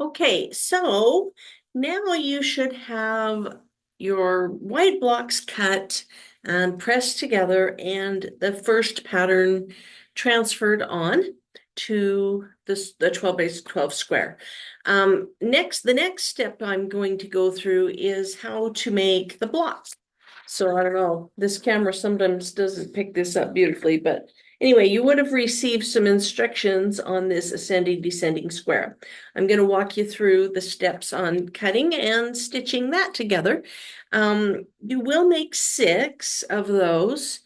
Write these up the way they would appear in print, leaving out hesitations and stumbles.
Okay, so now you should have your white blocks cut and pressed together and the first pattern transferred on to the 12 by 12 square. The next step I'm going to go through is how to make the blocks. So I don't know, this camera sometimes doesn't pick this up beautifully, but anyway, you would have received some instructions on this ascending descending square. I'm going to walk you through the steps on cutting and stitching that together. You will make 6 of those.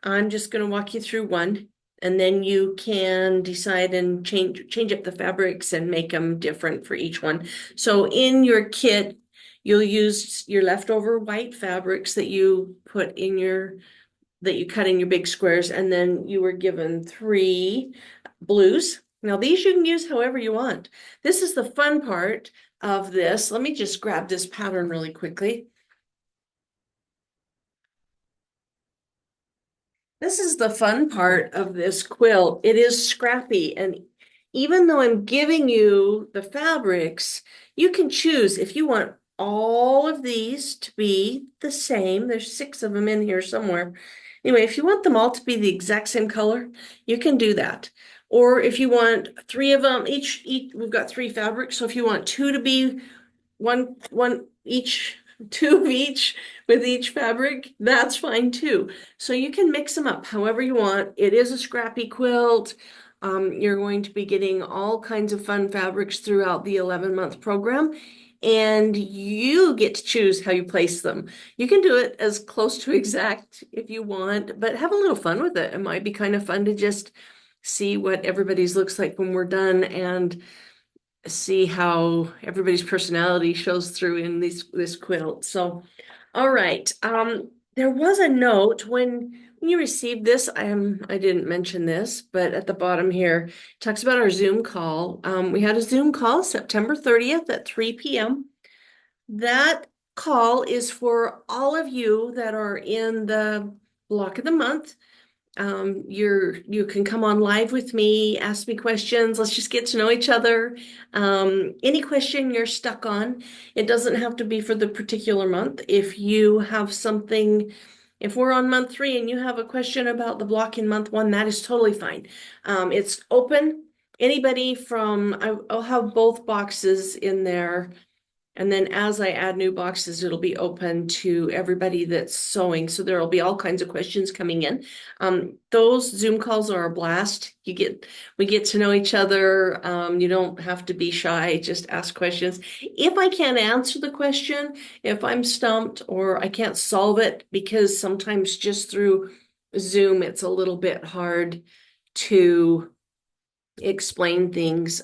I'm just going to walk you through one, and then you can decide and change up the fabrics and make them different for each one. So in your kit, you'll use your leftover white fabrics that you put in that you cut in your big squares, and then you were given 3 blues. Now these you can use however you want. This is the fun part of this. Let me just grab this pattern really quickly. This is the fun part of this quilt. It is scrappy, and even though I'm giving you the fabrics, you can choose if you want all of these to be the same. There's 6 of them in here somewhere. Anyway, if you want them all to be the exact same color, you can do that. Or if you want 3 of them, we've got 3 fabrics. So if you want 2 to be one each, 2 of each with each fabric, that's fine too. So you can mix them up however you want. It is a scrappy quilt. You're going to be getting all kinds of fun fabrics throughout the 11-month program, and you get to choose how you place them. You can do it as close to exact if you want, but have a little fun with it. It might be kind of fun to just see what everybody's looks like when we're done and see how everybody's personality shows through in this quilt. So, all right. There was a note when you received this. I didn't mention this, but at the bottom here it talks about our Zoom call. We had a Zoom call September 30th at 3 p.m. That call is for all of you that are in the block of the month. You can come on live with me, ask me questions. Let's just get to know each other. Any question you're stuck on, it doesn't have to be for the particular month. If you have something, if we're on month 3 and you have a question about the block in month 1, that is totally fine. It's open. Anybody I'll have both boxes in there. And then as I add new boxes, it'll be open to everybody that's sewing. So there'll be all kinds of questions coming in. Those Zoom calls are a blast. We get to know each other. You don't have to be shy, just ask questions. If I can't answer the question, if I'm stumped or I can't solve it, because sometimes just through Zoom, it's a little bit hard to explain things,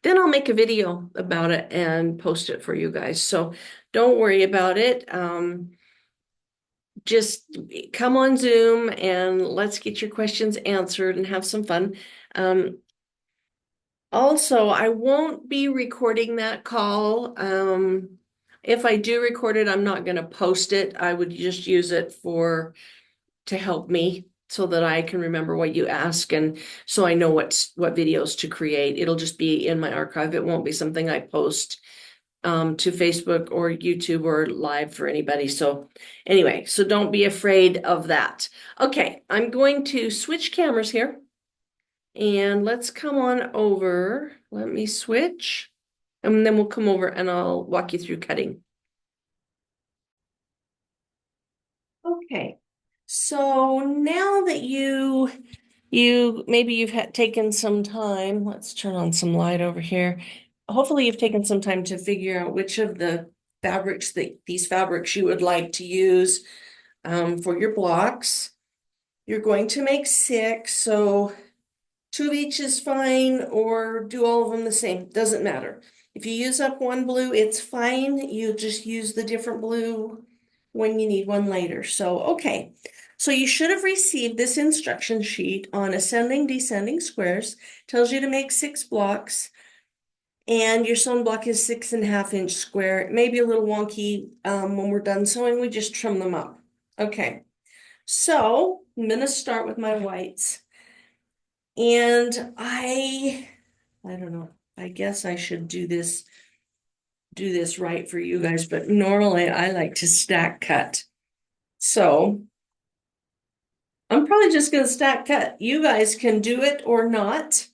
then I'll make a video about it and post it for you guys. So don't worry about it. Just come on Zoom and let's get your questions answered and have some fun. Also, I won't be recording that call. If I do record it, I'm not going to post it. I would just use it to help me so that I can remember what you ask, and so I know what videos to create. It'll just be in my archive. It won't be something I post to Facebook or YouTube or live for anybody. So anyway, so don't be afraid of that. Okay, I'm going to switch cameras here, and let's come on over. Let me switch, and then we'll come over and I'll walk you through cutting. Okay, so now that maybe you've taken some time. Let's turn on some light over here. Hopefully you've taken some time to figure out which of these fabrics you would like to use for your blocks. You're going to make 6, so 2 of each is fine, or do all of them the same. Doesn't matter. If you use up one blue, it's fine. You just use the different blue when you need one later. So, okay. So you should have received this instruction sheet on ascending, descending squares. Tells you to make 6 blocks. And your sewn block is 6.5-inch square. It may be a little wonky when we're done sewing. We just trim them up. Okay. So I'm going to start with my whites. And I don't know. I guess I should do this right for you guys, but normally I like to stack cut. So I'm probably just gonna stack cut. You guys can do it or not.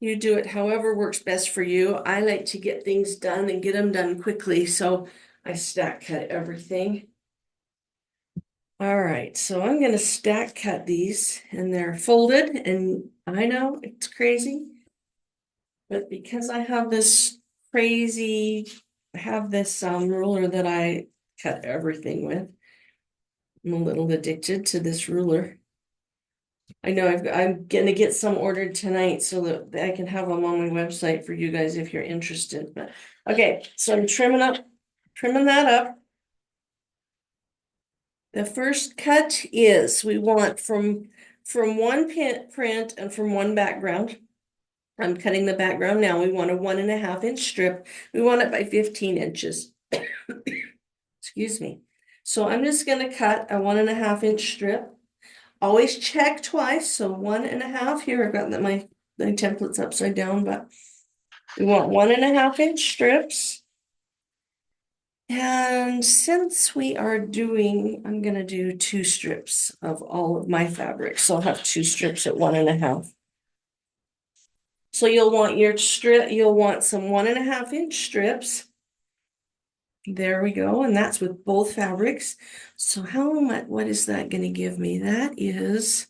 You do it however works best for you. I like to get things done and get them done quickly, so I stack cut everything. All right, so I'm gonna stack cut these and they're folded, and I know it's crazy, but because I have this ruler that I cut everything with. I'm a little addicted to this ruler. I know I'm gonna get some ordered tonight so that I can have them on my website for you guys if you're interested. But okay, so I'm trimming that up. The first cut is we want from one print and from one background. I'm cutting the background now. We want a 1.5 inch strip. We want it by 15 inches. Excuse me. So I'm just gonna cut a 1.5 inch strip. Always check twice, so 1.5 here. I've got my template's upside down, but we want 1.5 inch strips. And since we are doing, I'm gonna do 2 strips of all of my fabric, so I'll have 2 strips at 1.5. So you'll want some 1.5 inch strips. There we go, and that's with both fabrics. So what is that gonna give me? That is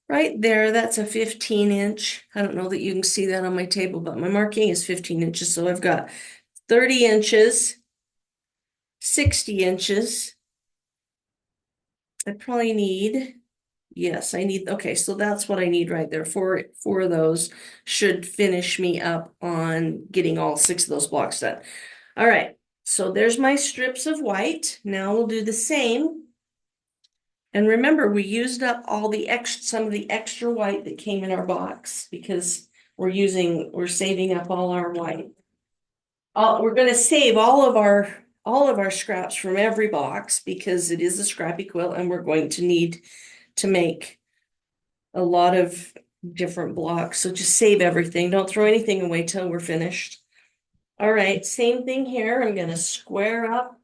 right there, that's a 15 inch. I don't know that you can see that on my table, but my marking is 15 inches. So I've got 30 inches, 60 inches. I probably need, yes, okay, so that's what I need right there. Four of those should finish me up on getting all 6 of those blocks done. All right, so there's my strips of white. Now we'll do the same. And remember, we used up some of the extra white that came in our box because we're saving up all our white. We're gonna save all of our scraps from every box because it is a scrappy quilt and we're going to need to make a lot of different blocks. So just save everything. Don't throw anything away till we're finished. All right, same thing here. I'm gonna square up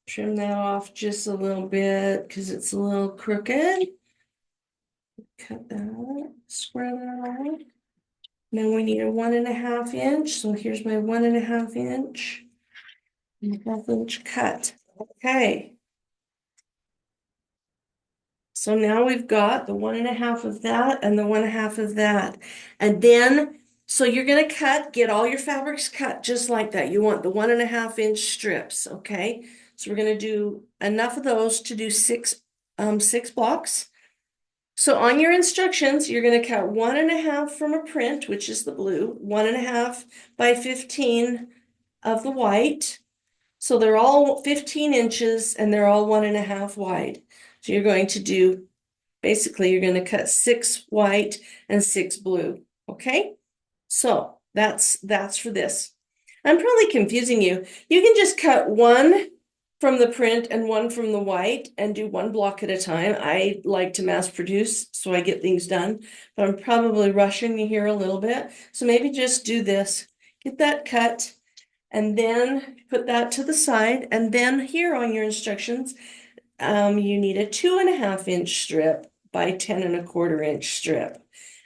trim that off just a little bit because it's a little crooked. Cut that, square that off. Now we need a 1.5 inch. So here's my 1.5 inch. 1/2 inch cut. Okay. So now we've got the 1.5 of that and the 1/2 of that. And then, so you're gonna get all your fabrics cut just like that. You want the 1.5 inch strips, okay? So we're gonna do enough of those to do 6 blocks. So on your instructions, you're gonna cut 1.5 from a print, which is the blue, 1.5 by 15 of the white. So they're all 15 inches and they're all 1.5 wide. So you're going to do, basically, you're going to cut 6 white and 6 blue. Okay. So that's for this. I'm probably confusing you. You can just cut 1 from the print and 1 from the white and do 1 block at a time. I like to mass produce so I get things done, but I'm probably rushing you here a little bit. So maybe just do this, get that cut, and then put that to the side. And then here on your instructions, you need a 2.5 inch strip by 10.25 inch strip.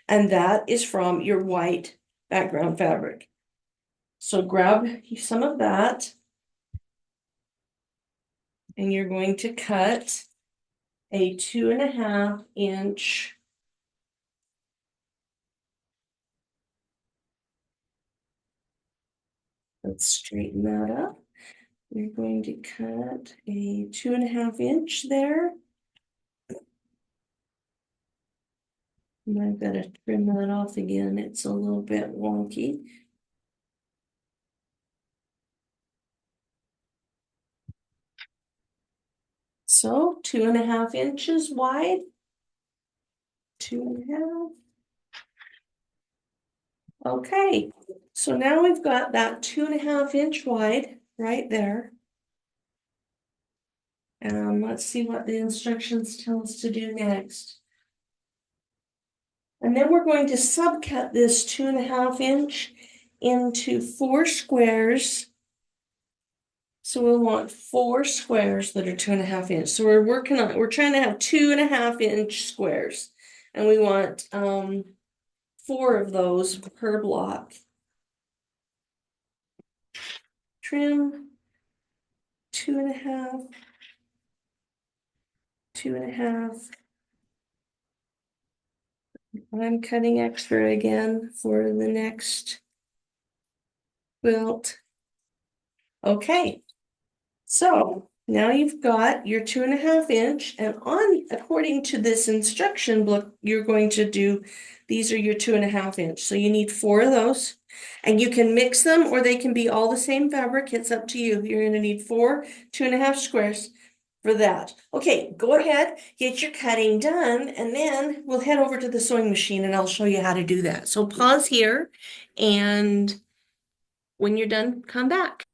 And that is from your white background fabric. So grab some of that. And you're going to cut a 2.5 inch. Let's straighten that up. We're going to cut a 2.5 inch there. And I've got to trim that off again. It's a little bit wonky. So 2.5 inches wide. 2.5. Okay, so now we've got that 2.5 inch wide right there. Let's see what the instructions tell us to do next. And then we're going to subcut this 2.5 inch into 4 squares. So we'll want 4 squares that are 2.5 inch. So we're trying to have 2.5 inch squares. And we want 4 of those per block. Trim 2.5, 2.5. I'm cutting extra again for the next quilt. Okay, so now you've got your 2.5 inch, and according to this instruction book, you're going to do, these are your 2.5 inch. So you need 4 of those, and you can mix them or they can be all the same fabric. It's up to you. You're gonna need 4 2.5 squares for that. Okay, go ahead, get your cutting done, and then we'll head over to the sewing machine and I'll show you how to do that. So pause here, and when you're done, come back.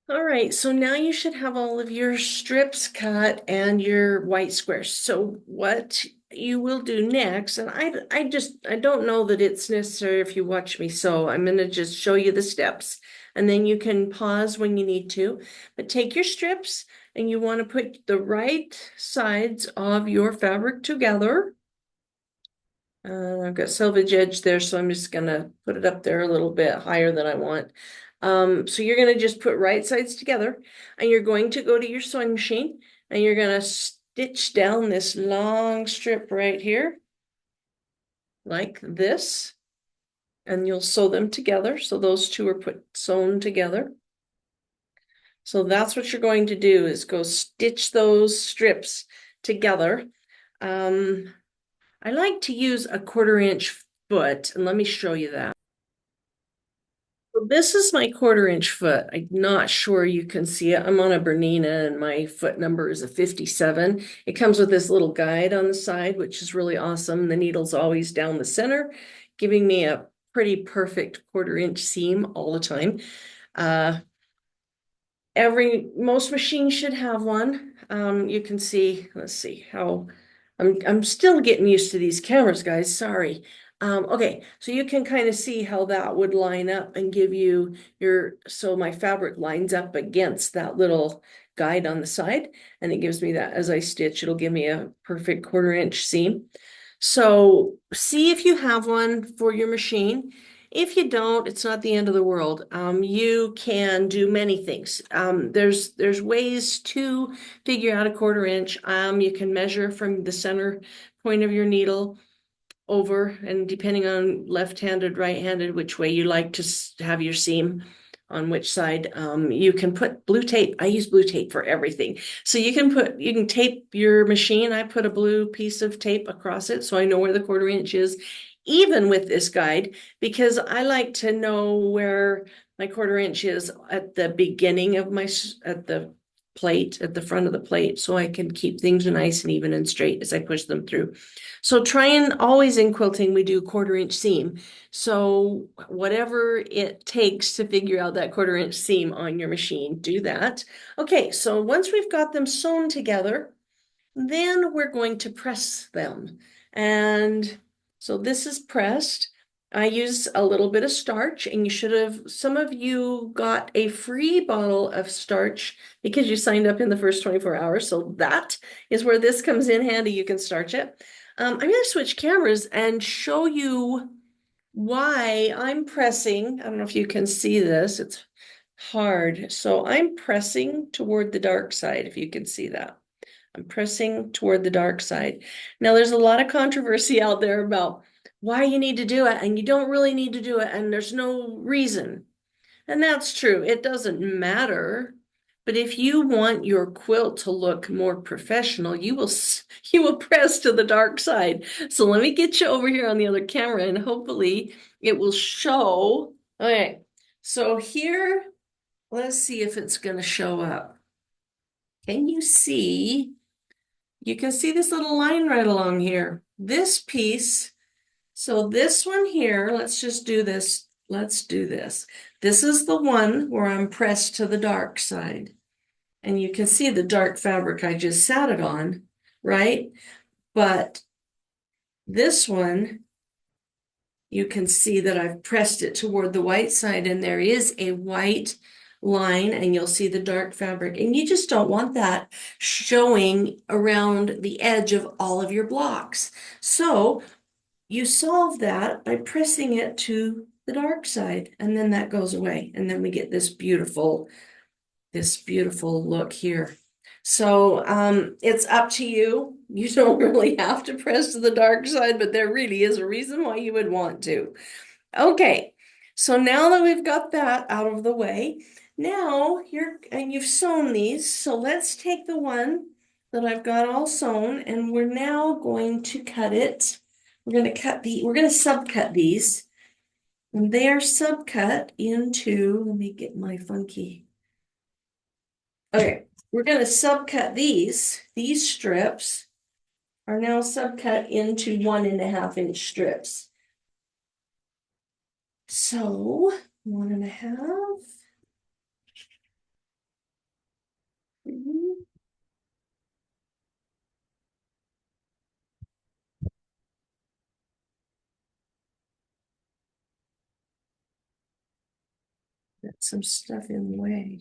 All right, so now you should have all of your strips cut and your white squares. So what you will do next, and I don't know that it's necessary if you watch me, so I'm gonna just show you the steps, and then you can pause when you need to. But take your strips and you want to put the right sides of your fabric together. I've got selvage edge there, so I'm just gonna put it up there a little bit higher than I want. So you're gonna just put right sides together, and you're going to go to your sewing machine and you're gonna stitch down this long strip right here, like this, and you'll sew them together. So those two are sewn together. So that's what you're going to do, is go stitch those strips together. I like to use a 1/4 inch foot, and let me show you that. So this is my 1/4 inch foot. I'm not sure you can see it. I'm on a Bernina and my foot number is a 57. It comes with this little guide on the side, which is really awesome. The needle's always down the center, giving me a pretty perfect 1/4 inch seam all the time. Uh, most machines should have one. You can see, let's see how, I'm still getting used to these cameras, guys, sorry. Okay, so you can kind of see how that would line up and give you so my fabric lines up against that little guide on the side, and it gives me that, as I stitch, it'll give me a perfect 1/4 inch seam. So see if you have one for your machine. If you don't, it's not the end of the world. You can do many things. There's ways to figure out a 1/4 inch. You can measure from the center point of your needle over, and depending on left-handed, right-handed, which way you like to have your seam on which side, you can put blue tape. I use blue tape for everything. So you can tape your machine. I put a blue piece of tape across it so I know where the 1/4 inch is, even with this guide, because I like to know where my 1/4 inch is at the beginning of at the plate, at the front of the plate, so I can keep things nice and even and straight as I push them through. So try and always, in quilting, we do 1/4 inch seam. So whatever it takes to figure out that 1/4 inch seam on your machine, do that. Okay, so once we've got them sewn together, then we're going to press them. And so this is pressed. I use a little bit of starch, and some of you got a free bottle of starch because you signed up in the first 24 hours. So that is where this comes in handy. You can starch it. I'm going to switch cameras and show you why I'm pressing. I don't know if you can see this. It's hard. So I'm pressing toward the dark side, if you can see that. I'm pressing toward the dark side. Now, there's a lot of controversy out there about why you need to do it, and you don't really need to do it, and there's no reason. And that's true. It doesn't matter. But if you want your quilt to look more professional, you will press to the dark side. So let me get you over here on the other camera, and hopefully it will show. Okay, so here, let's see if it's going to show up. Can you see? You can see this little line right along here. This piece, so this one here, let's just do this. Let's do this. This is the one where I'm pressed to the dark side. And you can see the dark fabric I just sat it on, right? But This one, you can see that I've pressed it toward the white side and there is a white line and you'll see the dark fabric. And you just don't want that showing around the edge of all of your blocks. So you solve that by pressing it to the dark side and then that goes away. And then we get this beautiful look here. So it's up to you. You don't really have to press to the dark side, but there really is a reason why you would want to. Okay, so now that we've got that out of the way, now you've sewn these. So let's take the one that I've got all sewn and we're now going to cut it. We're going to subcut these. And they are subcut into, let me get my funky. Okay, we're going to subcut these. These strips are now subcut into 1.5 inch strips. So 1.5. Got some stuff in the way.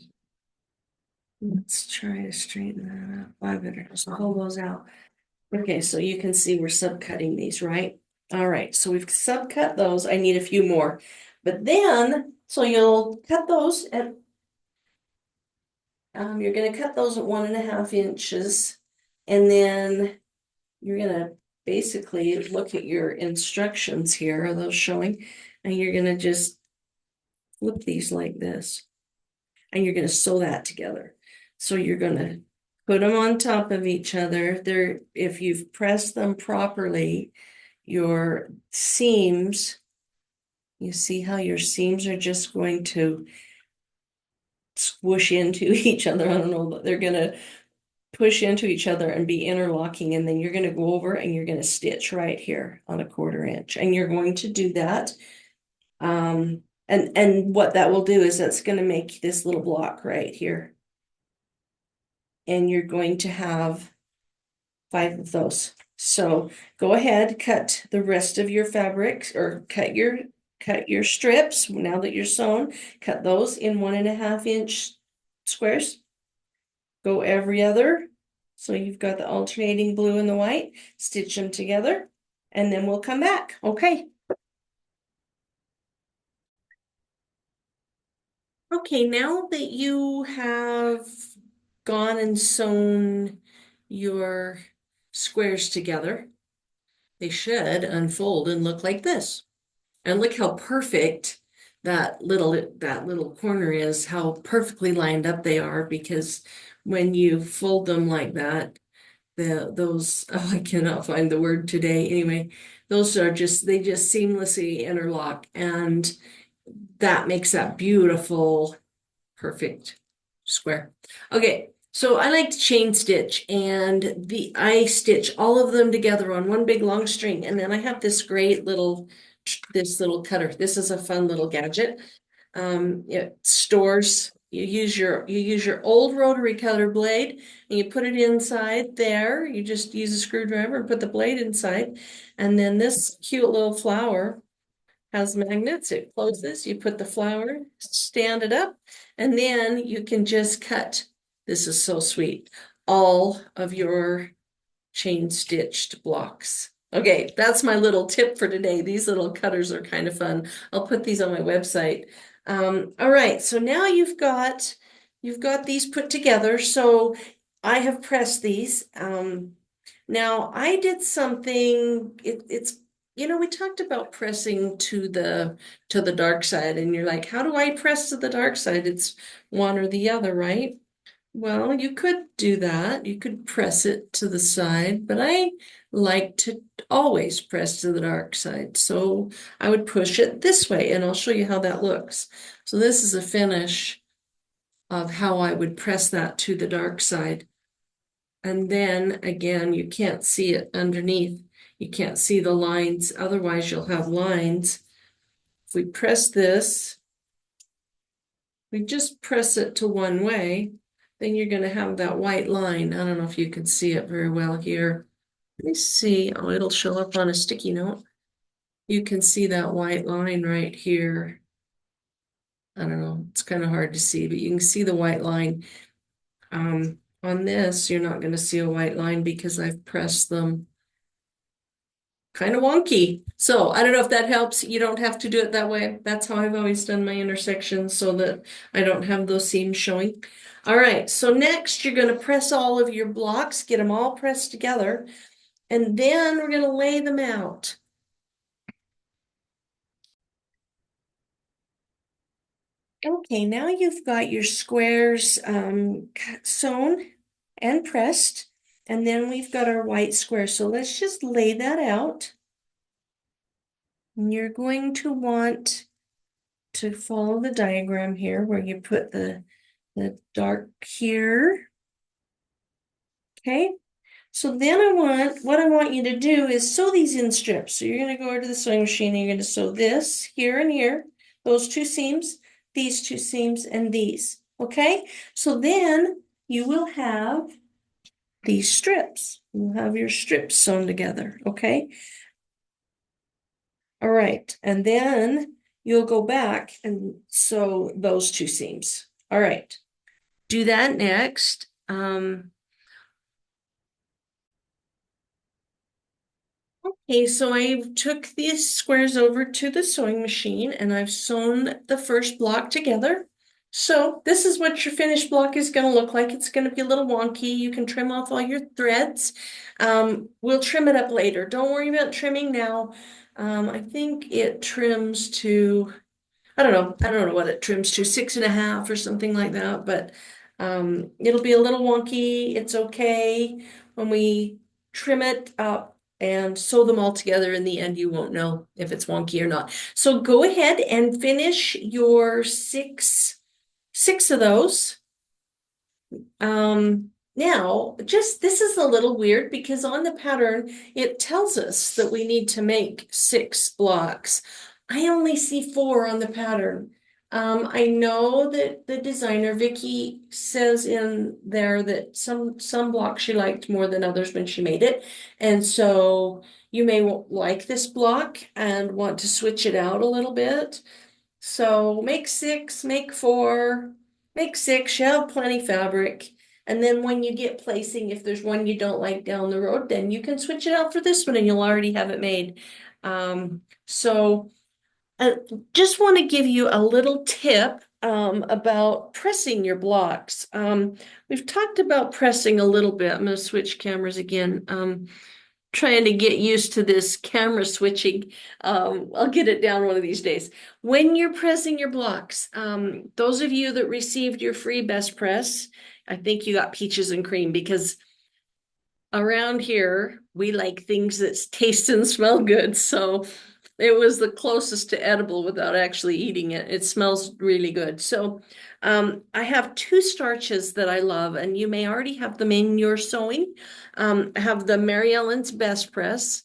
Let's try to straighten that up. I better just pull those out. Okay, so you can see we're subcutting these, right? All right, so we've subcut those. I need a few more. But then, so you'll cut those at, you're gonna cut those at 1.5 inches. And then you're gonna basically look at your instructions here. Are those showing? And you're gonna just flip these like this. And you're gonna sew that together. So you're gonna put them on top of each other. If you've pressed them properly, your seams, you see how your seams are just going to swoosh into each other. I don't know, but they're gonna push into each other and be interlocking. And then you're gonna go over and you're gonna stitch right here on 1/4 inch. And you're going to do that. And what that will do is that's gonna make this little block right here. And you're going to have 5 of those. So go ahead, cut the rest of your fabrics or cut your strips now that you're sewn, cut those in 1.5 inch squares. Go every other. So you've got the alternating blue and the white, stitch them together, and then we'll come back. Okay. Okay, now that you have gone and sewn your squares together, they should unfold and look like this. And look how perfect that little corner is, how perfectly lined up they are, because when you fold them like that, those oh, I cannot find the word today. Anyway, those are they just seamlessly interlock, and that makes that beautiful, perfect square. Okay, so I like to chain stitch, and I stitch all of them together on one big long string, and then I have this little cutter. This is a fun little gadget. It stores. You use your old rotary cutter blade, and you put it inside there. You just use a screwdriver and put the blade inside, and then this cute little flower has magnets. It closes, you put the flower, stand it up, and then you can just cut. This is so sweet. All of your chain stitched blocks. Okay, that's my little tip for today. These little cutters are kind of fun. I'll put these on my website. All right, so now you've got these put together. So I have pressed these. Now I did something, it's we talked about pressing to the dark side, and you're like, how do I press to the dark side? It's one or the other, right? Well, you could do that. You could press it to the side, but I like to always press to the dark side. So I would push it this way, and I'll show you how that looks. So this is a finish of how I would press that to the dark side. And then again, you can't see it underneath. You can't see the lines. Otherwise, you'll have lines. If we press this, we just press it to one way, then you're going to have that white line. I don't know if you can see it very well here. Let me see. Oh, it'll show up on a sticky note. You can see that white line right here. I don't know, it's kind of hard to see, but you can see the white line. On this, you're not going to see a white line because I've pressed them kind of wonky. So I don't know if that helps. You don't have to do it that way. That's how I've always done my intersections so that I don't have those seams showing. All right, so next you're going to press all of your blocks, get them all pressed together, and then we're going to lay them out. Okay, now you've got your squares sewn and pressed, and then we've got our white square. So let's just lay that out. And you're going to want to follow the diagram here where you put the dark here. Okay, so then what I want you to do is sew these in strips. So you're going to go over to the sewing machine and you're going to sew this here and here, those two seams, these two seams, and these. Okay, so then you will have these strips. You'll have your strips sewn together. Okay, all right, and then you'll go back and sew those two seams. All right, do that next. Okay, so I took these squares over to the sewing machine and I've sewn the first block together. So this is what your finished block is going to look like. It's going to be a little wonky. You can trim off all your threads. We'll trim it up later. Don't worry about trimming now. I think it trims to I don't know what it trims to, 6.5 or something like that, but it'll be a little wonky. It's okay. When we trim it up and sew them all together in the end, you won't know if it's wonky or not. So go ahead and finish your six of those. Now, just this is a little weird because on the pattern, it tells us that we need to make 6 blocks. I only see 4 on the pattern. I know that the designer, Vicky, says in there that some blocks she liked more than others when she made it. And so you may like this block and want to switch it out a little bit. So make 6, make 4, make 6, you have plenty fabric. And then when you get placing, if there's one you don't like down the road, then you can switch it out for this one and you'll already have it made. So I just want to give you a little tip about pressing your blocks. We've talked about pressing a little bit. I'm going to switch cameras again. Trying to get used to this camera switching. I'll get it down one of these days. When you're pressing your blocks, those of you that received your free best press, I think you got peaches and cream because around here we like things that taste and smell good. So it was the closest to edible without actually eating it. It smells really good. So I have 2 starches that I love, and you may already have them in your sewing. I have the Mary Ellen's Best Press.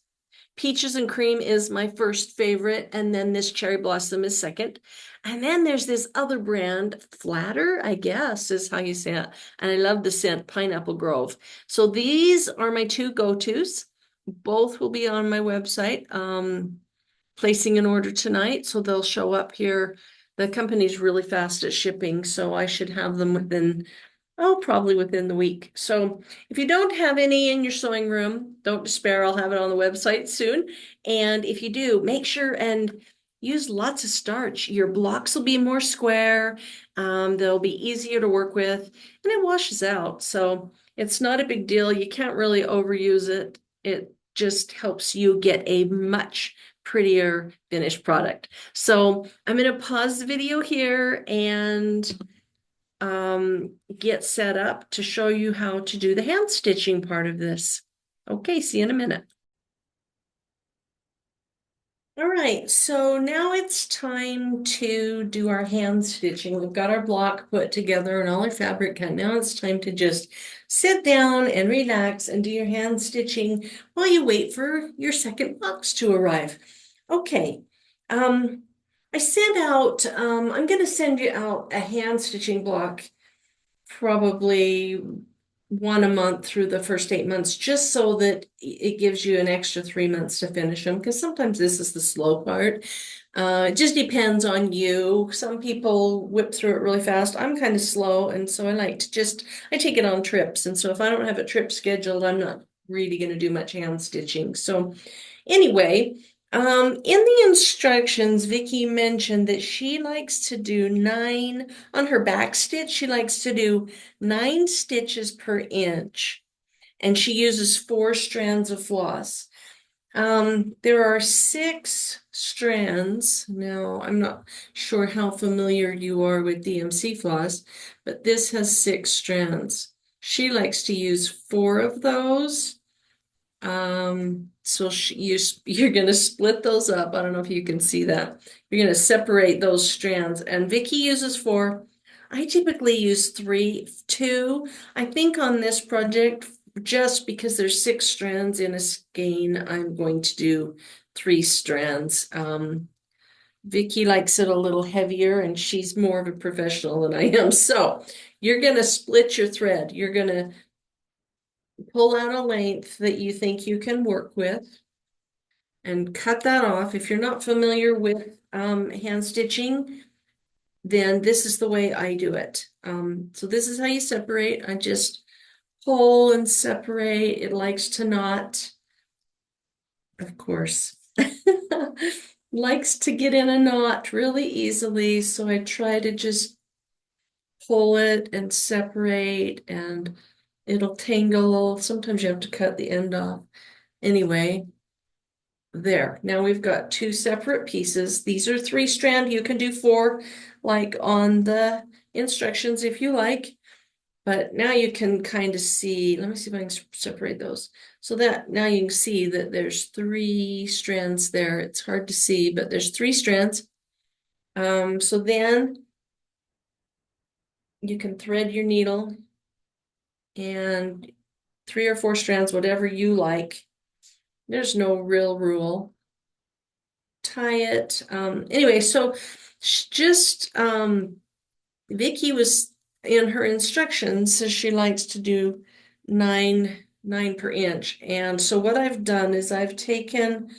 Peaches and Cream is my first favorite, and then this Cherry Blossom is second. And then there's this other brand, Flatter, I guess is how you say it. And I love the scent, Pineapple Grove. So these are my 2 go-tos. Both will be on my website. Placing an order tonight, so they'll show up here. The company's really fast at shipping, so I should have them within, oh, probably within the week. So if you don't have any in your sewing room, don't despair. I'll have it on the website soon. And if you do, make sure and use lots of starch. Your blocks will be more square. They'll be easier to work with, and it washes out. So it's not a big deal. You can't really overuse it. It just helps you get a much prettier finished product. So I'm going to pause the video here and get set up to show you how to do the hand stitching part of this. Okay, see you in a minute. All right, so now it's time to do our hand stitching. We've got our block put together and all our fabric cut. Now it's time to just sit down and relax and do your hand stitching while you wait for your second box to arrive. Okay, I sent out, I'm going to send you out a hand stitching block probably one a month through the first 8 months, just so that it gives you an extra 3 months to finish them, because sometimes this is the slow part. It just depends on you. Some people whip through it really fast. I'm kind of slow, and so I like to I take it on trips. And so if I don't have a trip scheduled, I'm not really going to do much hand stitching. So anyway, in the instructions, Vicky mentioned that she likes to do on her back stitch. She likes to do 9 stitches per inch, and she uses 4 strands of floss. There are 6 strands. Now, I'm not sure how familiar you are with DMC floss, but this has 6 strands. She likes to use 4 of those. So you're going to split those up. I don't know if you can see that. You're going to separate those strands, and Vicky uses 4. I typically use 2. I think on this project, just because there's 6 strands in a skein, I'm going to do 3 strands. Vicky likes it a little heavier, and she's more of a professional than I am. So you're going to split your thread. You're going to pull out a length that you think you can work with and cut that off. If you're not familiar with hand stitching, then this is the way I do it. So this is how you separate. I just pull and separate. It likes to knot, of course. Likes to get in a knot really easily, so I try to just pull it and separate, and it'll tangle. Sometimes you have to cut the end off. Anyway, there. Now we've got 2 separate pieces. These are 3 strand. You can do 4, like on the instructions if you like. But now you can kind of see, let me see if I can separate those. So that now you can see that there's 3 strands there. It's hard to see, but there's 3 strands. So then you can thread your needle, and 3 or 4 strands, whatever you like. There's no real rule. Tie it. Anyway, so just Vicky was in her instructions says she likes to do nine per inch. And so what I've done is I've taken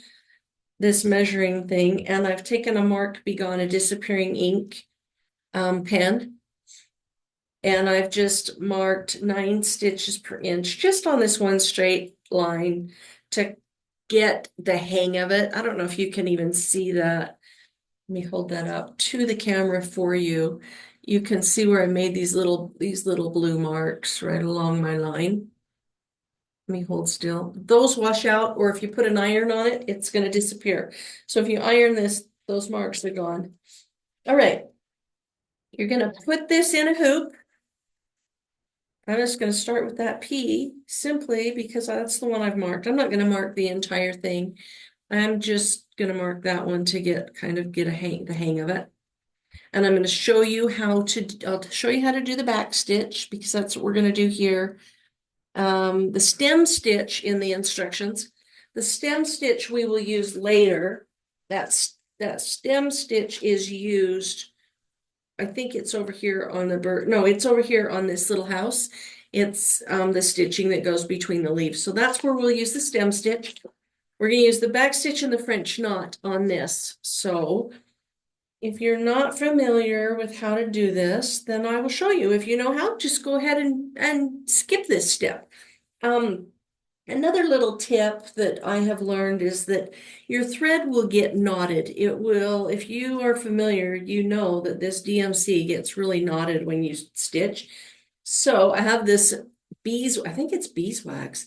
this measuring thing, and I've taken a marked Be Gone a Disappearing ink pen, and I've just marked 9 stitches per inch just on this one straight line to get the hang of it. I don't know if you can even see that. Let me hold that up to the camera for you. You can see where I made these little blue marks right along my line. Let me hold still. Those wash out, or if you put an iron on it, it's going to disappear. So if you iron this, those marks are gone. All right. You're going to put this in a hoop. I'm just going to start with that P simply because that's the one I've marked. I'm not going to mark the entire thing. I'm just going to mark that one to get the hang of it. And I'm going to show you I'll show you how to do the back stitch, because that's what we're going to do here. The stem stitch in the instructions, the stem stitch we will use later. That stem stitch is used, I think it's over here on the bird. No, it's over here on this little house. It's the stitching that goes between the leaves. So that's where we'll use the stem stitch. We're going to use the back stitch and the French knot on this. So if you're not familiar with how to do this, then I will show you. If you know how, just go ahead and skip this step. Another little tip that I have learned is that your thread will get knotted. It will, if you are familiar, you know that this DMC gets really knotted when you stitch. So I have this I think it's beeswax.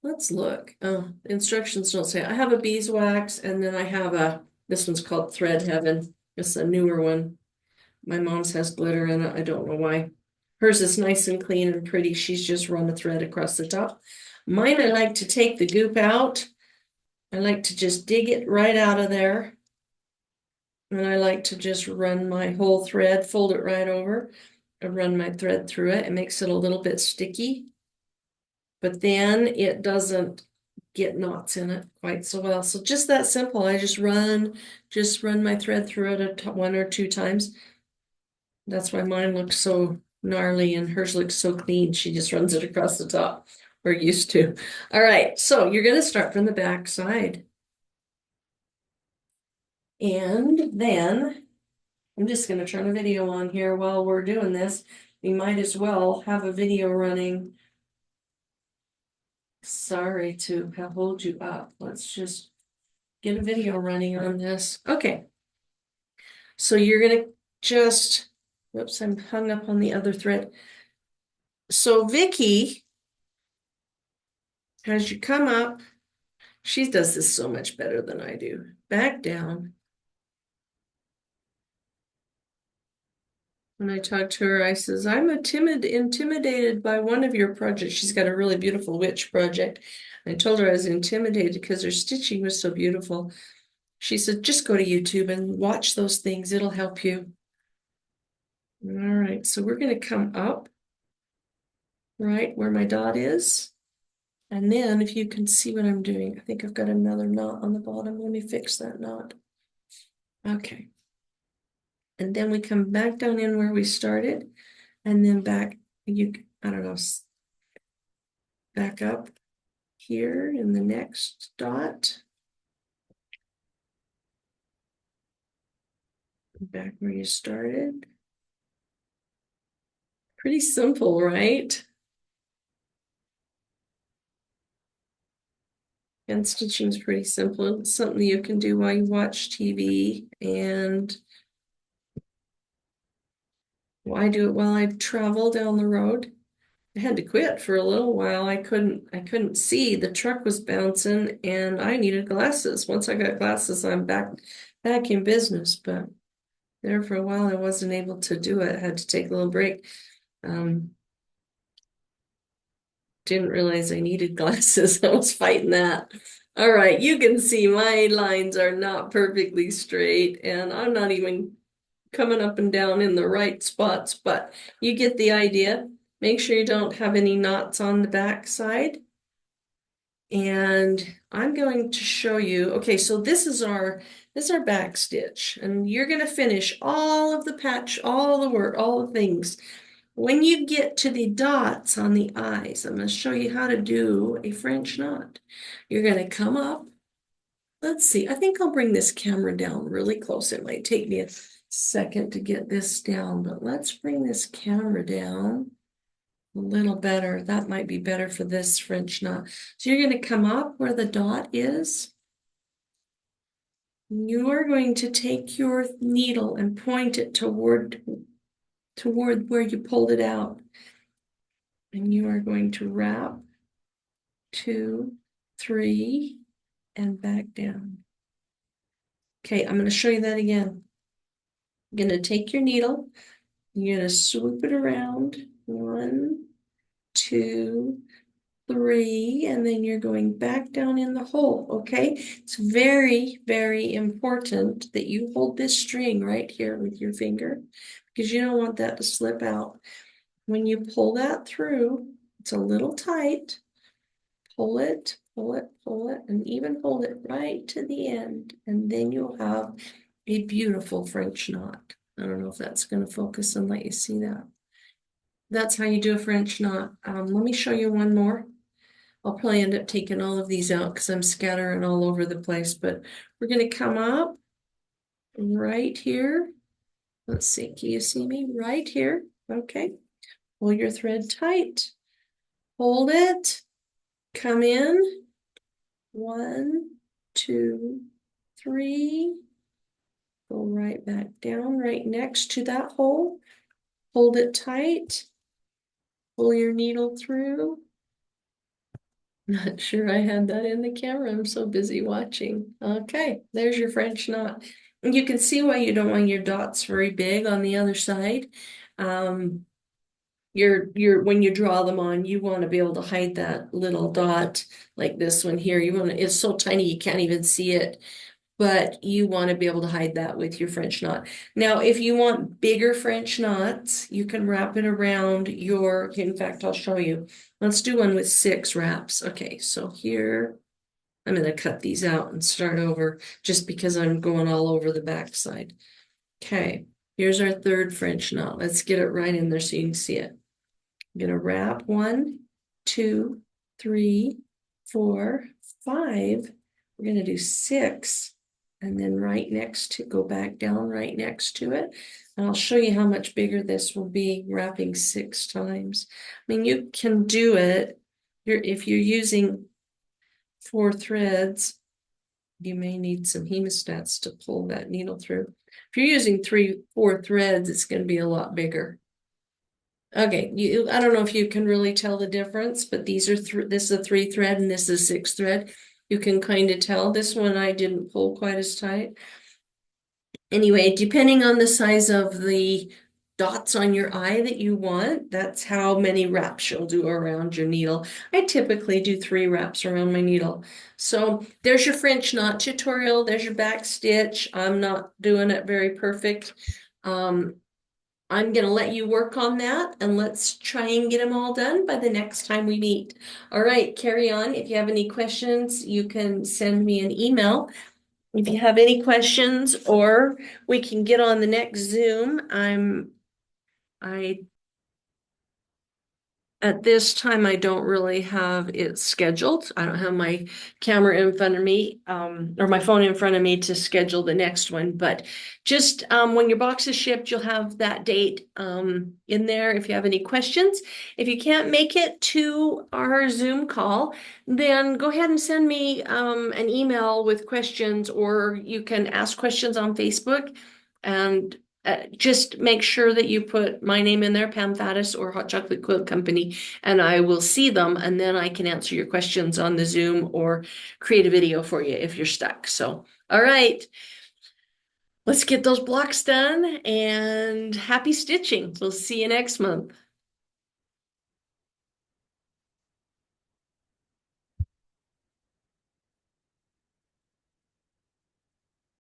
Let's look. The instructions don't say. I have a beeswax, and then I have this one's called Thread Heaven. It's a newer one. My mom's has glitter in it. I don't know why. Hers is nice and clean and pretty. She's just run a thread across the top. Mine, I like to take the goop out. I like to just dig it right out of there. And I like to just run my whole thread, fold it right over, and run my thread through it. It makes it a little bit sticky, but then it doesn't get knots in it quite so well. So just that simple. I just run my thread through it 1 or 2 times. That's why mine looks so gnarly and hers looks so clean. She just runs it across the top. We're used to. All right, so you're going to start from the back side. And then I'm just going to turn a video on here while we're doing this. We might as well have a video running. Sorry to have hold you up. Let's just get a video running on this. Okay. So you're going to just, whoops, I'm hung up on the other thread. So Vicky, as you come up, she does this so much better than I do. Back down. When I talked to her, I says, I'm intimidated by one of your projects. She's got a really beautiful witch project. I told her I was intimidated because her stitching was so beautiful. She said, just go to YouTube and watch those things. It'll help you. All right, so we're going to come up right where my dot is. And then if you can see what I'm doing, I think I've got another knot on the bottom. Let me fix that knot. Okay. And then we come back down in where we started and then back, I don't know, back up here in the next dot. Back where you started. Pretty simple, right? And stitching is pretty simple. It's something you can do while you watch TV. And I do it while I travel down the road. I had to quit for a little while. I couldn't see. The truck was bouncing and I needed glasses. Once I got glasses, I'm back in business. But there for a while, I wasn't able to do it. I had to take a little break. Didn't realize I needed glasses. I was fighting that. All right, you can see my lines are not perfectly straight, and I'm not even coming up and down in the right spots, but you get the idea. Make sure you don't have any knots on the back side. And I'm going to show you, okay, so this is our back stitch, and you're going to finish all of the patch, all the work, all the things. When you get to the dots on the eyes, I'm going to show you how to do a French knot. You're going to come up. Let's see, I think I'll bring this camera down really close. It might take me a second to get this down, but let's bring this camera down a little better. That might be better for this French knot. So you're going to come up where the dot is. You are going to take your needle and point it toward where you pulled it out. And you are going to wrap 2, 3, and back down. Okay, I'm going to show you that again. You're going to take your needle, you're going to swoop it around, 1, 2, 3, and then you're going back down in the hole, okay? It's very, very important that you hold this string right here with your finger because you don't want that to slip out. When you pull that through, it's a little tight. Pull it, pull it, pull it, and even hold it right to the end. And then you'll have a beautiful French knot. I don't know if that's going to focus and let you see that. That's how you do a French knot. Let me show you one more. I'll probably end up taking all of these out because I'm scattering all over the place, but we're going to come up right here. Let's see, can you see me? Right here. Okay. Pull your thread tight. Hold it. Come in. 1, 2, 3. Go right back down, right next to that hole. Hold it tight. Pull your needle through. Not sure I had that in the camera. I'm so busy watching. Okay, there's your French knot. And you can see why you don't want your dots very big on the other side. When you draw them on, you want to be able to hide that little dot like this one here. It's so tiny you can't even see it, but you want to be able to hide that with your French knot. Now, if you want bigger French knots, you can wrap it around in fact, I'll show you. Let's do one with 6 wraps. Okay, so here, I'm going to cut these out and start over just because I'm going all over the back side. Okay. Here's our third French knot. Let's get it right in there so you can see it. I'm gonna wrap 1, 2, 3, 4, 5. We're gonna do 6, and then right next to, go back down right next to it. And I'll show you how much bigger this will be wrapping 6 times. I mean, you can do it. If you're using 4 threads, you may need some hemostats to pull that needle through. If you're using 4 threads, it's going to be a lot bigger. Okay, I don't know if you can really tell the difference, but these are this is a 3 thread and this is 6 thread. You can kind of tell. This one I didn't pull quite as tight. Anyway, depending on the size of the dots on your eye that you want, that's how many wraps you'll do around your needle. I typically do 3 wraps around my needle. So there's your French knot tutorial. There's your back stitch. I'm not doing it very perfect. I'm going to let you work on that, and let's try and get them all done by the next time we meet. All right, carry on. If you have any questions, you can send me an email. If you have any questions, or we can get on the next Zoom. I At this time, I don't really have it scheduled. I don't have my camera in front of me, or my phone in front of me to schedule the next one. But just when your box is shipped, you'll have that date in there if you have any questions. If you can't make it to our Zoom call, then go ahead and send me an email with questions, or you can ask questions on Facebook. And just make sure that you put my name in there, Pam Faddis or Hot Chocolate Quilt Company, and I will see them, and then I can answer your questions on the Zoom or create a video for you if you're stuck. So, all right, let's get those blocks done, and happy stitching. We'll see you next month.